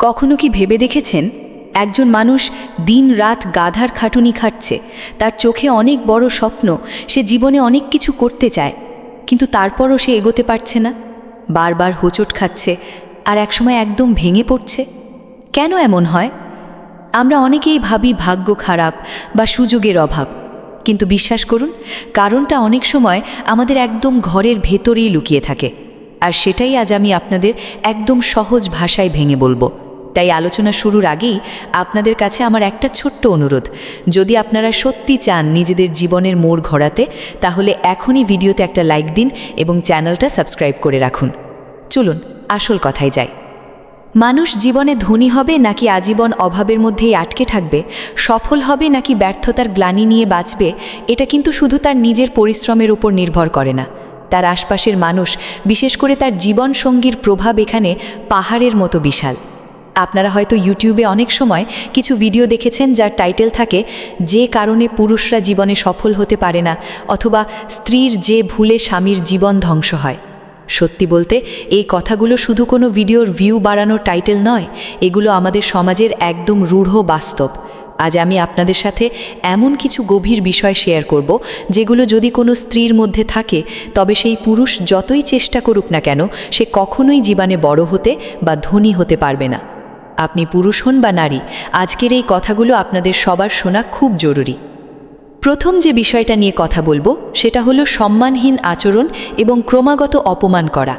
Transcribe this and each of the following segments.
কখনো কি ভেবে দেখেছেন একজন মানুষ দিন-রাত গাধার খাটুনি খাটছে, তার চোখে অনেক বড় স্বপ্ন, সে জীবনে অনেক কিছু করতে চায়, কিন্তু তারপরও সে এগোতে পারছে না, বারবার হোঁচট খাচ্ছে আর একসময় একদম ভেঙে পড়ছে? কেন এমন হয়? আমরা অনেকেই ভাবি ভাগ্য খারাপ বা সুযোগের অভাব, কিন্তু বিশ্বাস করুন, কারণটা অনেক সময় আমাদের একদম ঘরের ভেতরেই লুকিয়ে থাকে। আর সেটাই আজ আমি আপনাদের একদম সহজ ভাষায় ভেঙে বলবো। তাই আলোচনা শুরুর আগেই আপনাদের কাছে আমার একটা ছোট্ট অনুরোধ, যদি আপনারা সত্যি চান নিজেদের জীবনের মোড় ঘোরাতে, তাহলে এখনই ভিডিওতে একটা লাইক দিন এবং চ্যানেলটা সাবস্ক্রাইব করে রাখুন। চলুন আসল কথায় যাই। মানুষ জীবনে ধনী হবে নাকি আজীবন অভাবের মধ্যেই আটকে থাকবে, সফল হবে নাকি ব্যর্থতার গ্লানি নিয়ে বাঁচবে, এটা কিন্তু শুধু তার নিজের পরিশ্রমের উপর নির্ভর করে না। তার আশপাশের মানুষ, বিশেষ করে তার জীবনসঙ্গীর প্রভাব এখানে পাহাড়ের মতো বিশাল। আপনারা হয়তো ইউটিউবে অনেক সময় কিছু ভিডিও দেখেছেন যার টাইটেল থাকে যে কারণে পুরুষরা জীবনে সফল হতে পারে না, অথবা স্ত্রীর যে ভুলে স্বামীর জীবন ধ্বংস হয়। সত্যি বলতে এই কথাগুলো শুধু কোনো ভিডিওর ভিউ বাড়ানোর টাইটেল নয়, এগুলো আমাদের সমাজের একদম রূঢ় বাস্তব। আজ আমি আপনাদের সাথে এমন কিছু গভীর বিষয় শেয়ার করব, যেগুলো যদি কোনো স্ত্রীর মধ্যে থাকে, তবে সেই পুরুষ যতই চেষ্টা করুক না কেন, সে কখনোই জীবনে বড় হতে বা ধনী হতে পারবে না। আপনি পুরুষ হন বা নারী, আজকের এই কথাগুলো আপনাদের সবার শোনা খুব জরুরি। প্রথম যে বিষয়টা নিয়ে কথা বলবো সেটা হলো সম্মানহীন আচরণ এবং ক্রমাগত অপমান করা।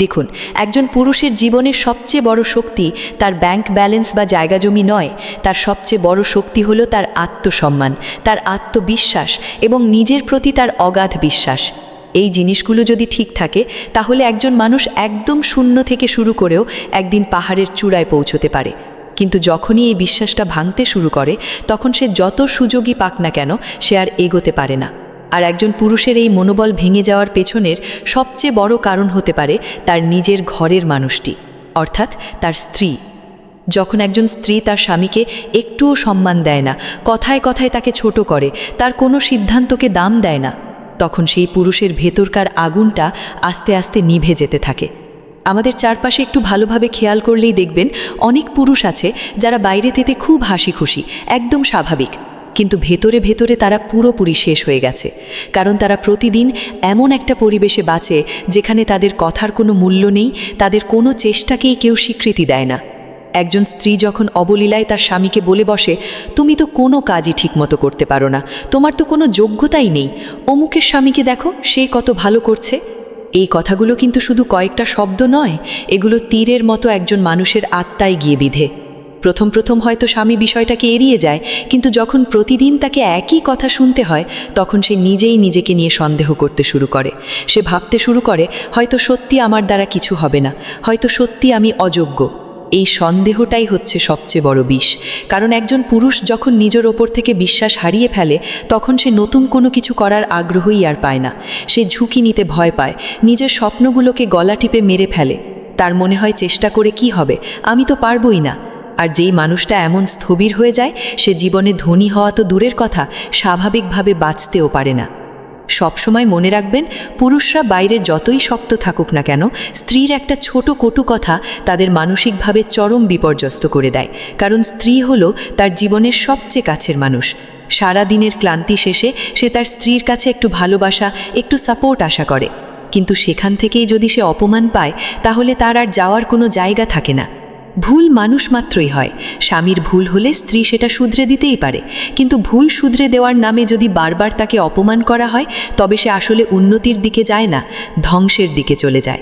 দেখুন, একজন পুরুষের জীবনের সবচেয়ে বড় শক্তি তার ব্যাংক ব্যালেন্স বা জায়গা জমি নয়, তার সবচেয়ে বড় শক্তি হলো তার আত্মসম্মান, তার আত্মবিশ্বাস এবং নিজের প্রতি তার অগাধ বিশ্বাস। এই জিনিসগুলো যদি ঠিক থাকে, তাহলে একজন মানুষ একদম শূন্য থেকে শুরু করেও একদিন পাহাড়ের চূড়ায় পৌঁছতে পারে। কিন্তু যখনই এই বিশ্বাসটা ভাঙতে শুরু করে, তখন সে যত সুযোগই পাক না কেন, সে আর এগোতে পারে না। আর একজন পুরুষের এই মনোবল ভেঙে যাওয়ার পেছনের সবচেয়ে বড় কারণ হতে পারে তার নিজের ঘরের মানুষটি, অর্থাৎ তার স্ত্রী। যখন একজন স্ত্রী তার স্বামীকে একটুও সম্মান দেয় না, কথায় কথায় তাকে ছোট করে, তার কোনো সিদ্ধান্তকে দাম দেয় না, তখন সেই পুরুষের ভেতরকার আগুনটা আস্তে আস্তে নিভে যেতে থাকে। আমাদের চারপাশে একটু ভালোভাবে খেয়াল করলেই দেখবেন অনেক পুরুষ আছে যারা বাইরে থেকে খুব হাসি খুশি, একদম স্বাভাবিক, কিন্তু ভেতরে ভেতরে তারা পুরোপুরি শেষ হয়ে গেছে। কারণ তারা প্রতিদিন এমন একটা পরিবেশে বাঁচে যেখানে তাদের কথার কোনো মূল্য নেই, তাদের কোনো চেষ্টাকেই কেউ স্বীকৃতি দেয় না। একজন স্ত্রী যখন অবলীলায় তার স্বামীকে বলে বসে, তুমি তো কোনো কাজই ঠিকমতো করতে পারো না, তোমার তো কোনো যোগ্যতাই নেই, অমুকের স্বামীকে দেখো সে কত ভালো করছে, এই কথাগুলো কিন্তু শুধু কয়েকটা শব্দ নয়, এগুলো তীরের মতো একজন মানুষের আত্মায় গিয়ে বিধে। প্রথম প্রথম হয়তো স্বামী বিষয়টাকে এড়িয়ে যায়, কিন্তু যখন প্রতিদিন তাকে একই কথা শুনতে হয়, তখন সে নিজেই নিজেকে নিয়ে সন্দেহ করতে শুরু করে। সে ভাবতে শুরু করে, হয়তো সত্যি আমার দ্বারা কিছু হবে না, হয়তো সত্যি আমি অযোগ্য। এই সন্দেহটাই হচ্ছে সবচেয়ে বড় বিষ। কারণ একজন পুরুষ যখন নিজের ওপর থেকে বিশ্বাস হারিয়ে ফেলে, তখন সে নতুন কোনো কিছু করার আগ্রহই আর পায় না। সে ঝুঁকি নিতে ভয় পায়, নিজের স্বপ্নগুলোকে গলা টিপে মেরে ফেলে। তার মনে হয় চেষ্টা করে কি হবে, আমি তো পারবই না। আর যেই মানুষটা এমন স্থবির হয়ে যায়, সে জীবনে ধনী হওয়া তো দূরের কথা, স্বাভাবিকভাবে বাঁচতেও পারে না। সবসময় মনে রাখবেন, পুরুষরা বাইরে যতই শক্ত থাকুক না কেন, স্ত্রীর একটা ছোট কটু কথা তাদের মানসিকভাবে চরম বিপর্যস্ত করে দেয়। কারণ স্ত্রী হলো তার জীবনের সবচেয়ে কাছের মানুষ। সারা দিনের ক্লান্তি শেষে সে তার স্ত্রীর কাছে একটু ভালোবাসা, একটু সাপোর্ট আশা করে, কিন্তু সেখান থেকেই যদি সে অপমান পায়, তাহলে তার আর যাওয়ার কোনো জায়গা থাকে না। ভুল মানুষ মাত্রই হয়, স্বামীর ভুল হলে স্ত্রী সেটা শুধরে দিতেই পারে, কিন্তু ভুল শুধরে দেওয়ার নামে যদি বারবার তাকে অপমান করা হয়, তবে সে আসলে উন্নতির দিকে যায় না, ধ্বংসের দিকে চলে যায়।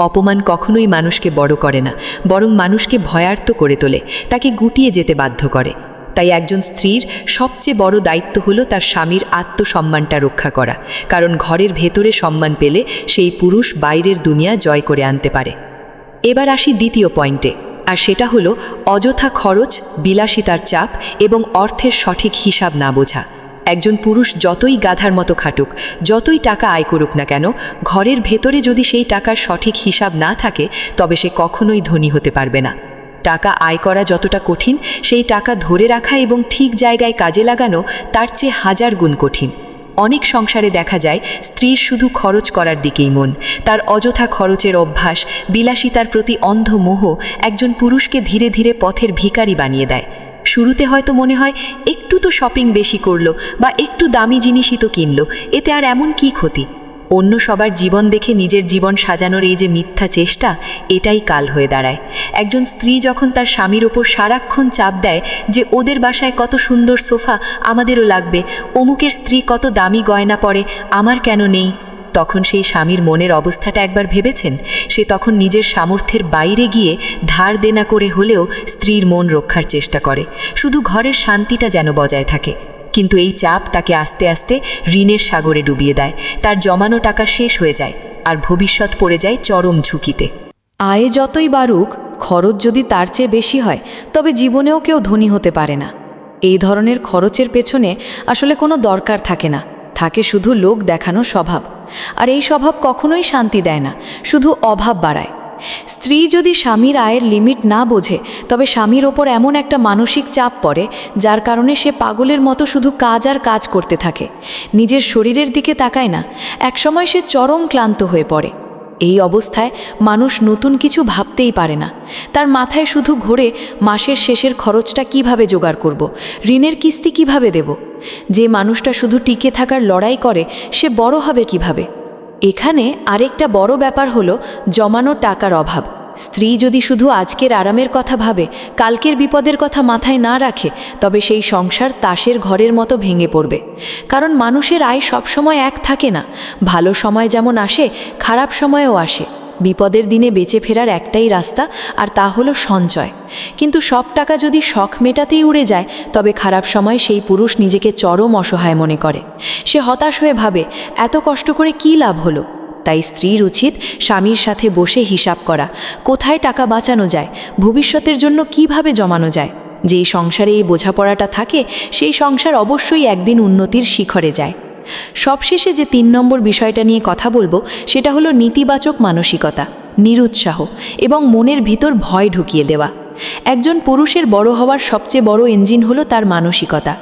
অপমান কখনোই মানুষকে বড় করে না, বরং মানুষকে ভয়ার্ত করে তোলে, তাকে গুটিয়ে যেতে বাধ্য করে। তাই একজন স্ত্রীর সবচেয়ে বড় দায়িত্ব হলো তার স্বামীর আত্মসম্মানটা রক্ষা করা, কারণ ঘরের ভেতরে সম্মান পেলে সেই পুরুষ বাইরের দুনিয়া জয় করে আনতে পারে। এবার আসি দ্বিতীয় পয়েন্টে, আর সেটা হলো অযথা খরচ, বিলাসিতার চাপ এবং অর্থের সঠিক হিসাব না বোঝা। একজন পুরুষ যতই গাধার মতো খাটুক, যতই টাকা আয় করুক না কেন, ঘরের ভেতরে যদি সেই টাকার সঠিক হিসাব না থাকে, তবে সে কখনোই ধনী হতে পারবে না। টাকা আয় করা যতটা কঠিন, সেই টাকা ধরে রাখা এবং ঠিক জায়গায় কাজে লাগানো তার চেয়ে হাজার গুণ কঠিন। অনেক সংসারে দেখা যায় স্ত্রীর শুধু খরচ করার দিকেই মন, তার অযথা খরচের অভ্যাস, বিলাসিতার প্রতি অন্ধ মোহ একজন পুরুষকে ধীরে ধীরে পথের ভিখারি বানিয়ে দেয়। শুরুতে হয়তো মনে হয় একটু তো শপিং বেশি করলো বা একটু দামি জিনিসই তো কিনলো, এতে আর এমন কী ক্ষতি। অন্য সবার জীবন দেখে নিজের জীবন সাজানোর এই যে মিথ্যা চেষ্টা, এটাই কাল হয়ে দাঁড়ায়। একজন স্ত্রী যখন তার স্বামীর ওপর সারাক্ষণ চাপ দেয় যে ওদের বাসায় কত সুন্দর সোফা, আমাদেরও লাগবে, অমুকের স্ত্রী কত দামি গয়না পরে, আমার কেন নেই, তখন সেই স্বামীর মনের অবস্থাটা একবার ভেবেছেন? সে তখন নিজের সামর্থ্যের বাইরে গিয়ে ধার দেনা করে হলেও স্ত্রীর মন রক্ষার চেষ্টা করে, শুধু ঘরের শান্তিটা যেন বজায় থাকে। কিন্তু এই চাপ তাকে আস্তে আস্তে ঋণের সাগরে ডুবিয়ে দেয়, তার জমানো টাকা শেষ হয়ে যায়, আর ভবিষ্যৎ পড়ে যায় চরম ঝুঁকিতে। আয় যতই বাড়ুক, খরচ যদি তার চেয়ে বেশি হয়, তবে জীবনেও কেউ ধনী হতে পারে না। এই ধরনের খরচের পেছনে আসলে কোনো দরকার থাকে না, থাকে শুধু লোক দেখানো স্বভাব। আর এই স্বভাব কখনোই শান্তি দেয় না, শুধু অভাব বাড়ায়। স্ত্রী যদি স্বামীর আয়ের লিমিট না বোঝে, তবে স্বামীর ওপর এমন একটা মানসিক চাপ পড়ে, যার কারণে সে পাগলের মতো শুধু কাজ আর কাজ করতে থাকে, নিজের শরীরের দিকে তাকায় না। একসময় সে চরম ক্লান্ত হয়ে পড়ে। এই অবস্থায় মানুষ নতুন কিছু ভাবতেই পারে না। তার মাথায় শুধু ঘোরে মাসের শেষের খরচটা কিভাবে জোগাড় করব, ঋণের কিস্তি কিভাবে দেব। যে মানুষটা শুধু টিকে থাকার লড়াই করে, সে বড় হবে কিভাবে? এখানে আরেকটা বড় ব্যাপার হলো জমানো টাকার অভাব। স্ত্রী যদি শুধু আজকের আরামের কথা ভাবে, কালকের বিপদের কথা মাথায় না রাখে, তবে সেই সংসার তাসের ঘরের মতো ভেঙে পড়বে। কারণ মানুষের আয় সবসময় এক থাকে না। ভালো সময় যেমন আসে, খারাপ সময়ও আসে। বিপদের দিনে বেঁচে ফেরার একটাই রাস্তা, আর তা হলো সঞ্চয়। কিন্তু সব টাকা যদি শখ মেটাতেই উড়ে যায়, তবে খারাপ সময় সেই পুরুষ নিজেকে চরম অসহায় মনে করে। সে হতাশ হয়ে ভাবে, এত কষ্ট করে কী লাভ হলো? তাই স্ত্রীর উচিত স্বামীর সাথে বসে হিসাব করা, কোথায় টাকা বাঁচানো যায়, ভবিষ্যতের জন্য কিভাবে জমানো যায়। যেই সংসারে এই বোঝাপড়াটা থাকে, সেই সংসার অবশ্যই একদিন উন্নতির শিখরে যায়। সবশেষে যে 3 নম্বর বিষয়টা নিয়ে কথা বলবো, সেটা হলো নেতিবাচক মানসিকতা, নিরুৎসাহ এবং মনের ভিতর ভয় ঢুকিয়ে দেওয়া। একজন পুরুষের বড় হওয়ার সবচেয়ে বড় ইঞ্জিন হলো তার মানসিকতা।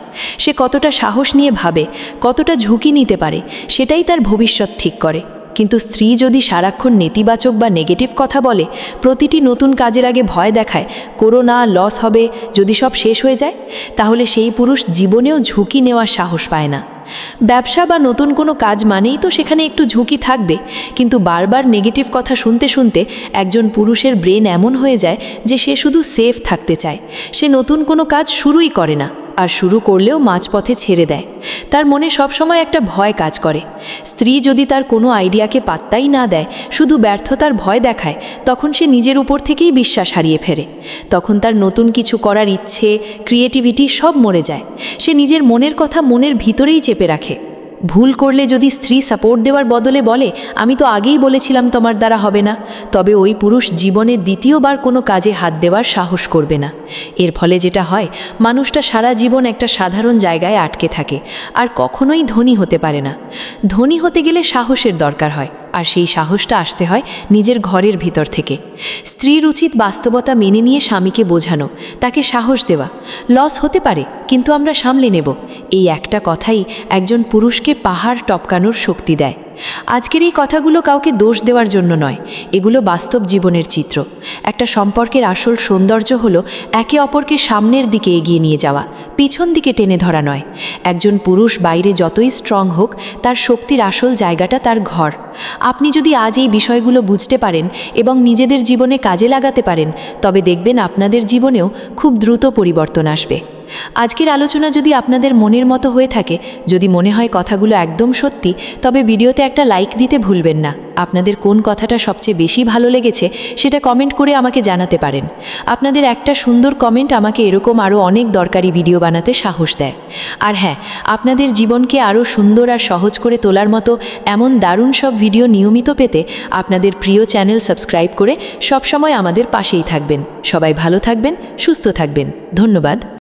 সে কতটা সাহস নিয়ে ভাবে, কতটা ঝুঁকি নিতে পারে, সেটাই তার ভবিষ্যৎ ঠিক করে। কিন্তু স্ত্রী যদি সারাক্ষণ নেতিবাচক বা নেগেটিভ কথা বলে, প্রতিটি নতুন কাজের আগে ভয় দেখায়, করো না, লস হবে, যদি সব শেষ হয়ে যায়, তাহলে সেই পুরুষ জীবনেও ঝুঁকি নেওয়ার সাহস পায় না। ব্যবসা বা নতুন কোনো কাজ মানেই তো সেখানে একটু ঝুঁকি থাকবে, কিন্তু বারবার নেগেটিভ কথা শুনতে শুনতে একজন পুরুষের ব্রেন এমন হয়ে যায় যে সে শুধু সেফ থাকতে চায়। সে নতুন কোনো কাজ শুরুই করে না, আর শুরু করলেও মাঝপথে ছেড়ে দেয়। তার মনে সবসময় একটা ভয় কাজ করে। স্ত্রী যদি তার কোনো আইডিয়াকে পাত্তাই না দেয়, শুধু ব্যর্থতার ভয় দেখায়, তখন সে নিজের উপর থেকেই বিশ্বাস হারিয়ে ফেলে। তখন তার নতুন কিছু করার ইচ্ছে, ক্রিয়েটিভিটি সব মরে যায়। সে নিজের মনের কথা মনের ভিতরেই চেপে রাখে। ভুল করলে যদি স্ত্রী সাপোর্ট দেওয়ার বদলে বলে, আমি তো আগেই বলেছিলাম তোমার দ্বারা হবে না, তবে ওই পুরুষ জীবনে দ্বিতীয়বার কোনো কাজে হাত দেওয়ার সাহস করবে না। এর ফলে যেটা হয়, মানুষটা সারা জীবন একটা সাধারণ জায়গায় আটকে থাকে, আর কখনোই ধনী হতে পারে না। ধনী হতে গেলে সাহসের দরকার হয়, আর সেই সাহসটা আসতে হয় নিজের ঘরের ভিতর থেকে। স্ত্রীর উচিত বাস্তবতা মেনে নিয়ে স্বামীকে বোঝানো, তাকে সাহস দেওয়া, লস হতে পারে কিন্তু আমরা সামলে নেব। এই একটা কথাই একজন পুরুষকে পাহাড় টপকানোর শক্তি দেয়। আজকের এই কথাগুলো কাউকে দোষ দেওয়ার জন্য নয়, এগুলো বাস্তব জীবনের চিত্র। একটা সম্পর্কের আসল সৌন্দর্য হলো একে অপরকে সামনের দিকে এগিয়ে নিয়ে যাওয়া, পিছন দিকে টেনে ধরা নয়। একজন পুরুষ বাইরে যতই স্ট্রং হোক, তার শক্তির আসল জায়গাটা তার ঘর। আপনি যদি আজ এই বিষয়গুলো বুঝতে পারেন এবং নিজেদের জীবনে কাজে লাগাতে পারেন, তবে দেখবেন আপনাদের জীবনেও খুব দ্রুত পরিবর্তন আসবে। আজকের আলোচনা যদি আপনাদের মনের মতো হয়ে থাকে, যদি মনে হয় কথাগুলো একদম সত্যি, তবে ভিডিওতে একটা লাইক দিতে ভুলবেন না। আপনাদের কোন কথাটা সবচেয়ে বেশি ভালো লেগেছে সেটা কমেন্ট করে আমাকে জানাতে পারেন। আপনাদের একটা সুন্দর কমেন্ট আমাকে এরকম আরও অনেক দরকারি ভিডিও বানাতে সাহস দেয়। আর হ্যাঁ, আপনাদের জীবনকে আরও সুন্দর আর সহজ করে তোলার মতো এমন দারুণ সব ভিডিও নিয়মিত পেতে আপনাদের প্রিয় চ্যানেল সাবস্ক্রাইব করে সবসময় আমাদের পাশেই থাকবেন। সবাই ভালো থাকবেন, সুস্থ থাকবেন। ধন্যবাদ।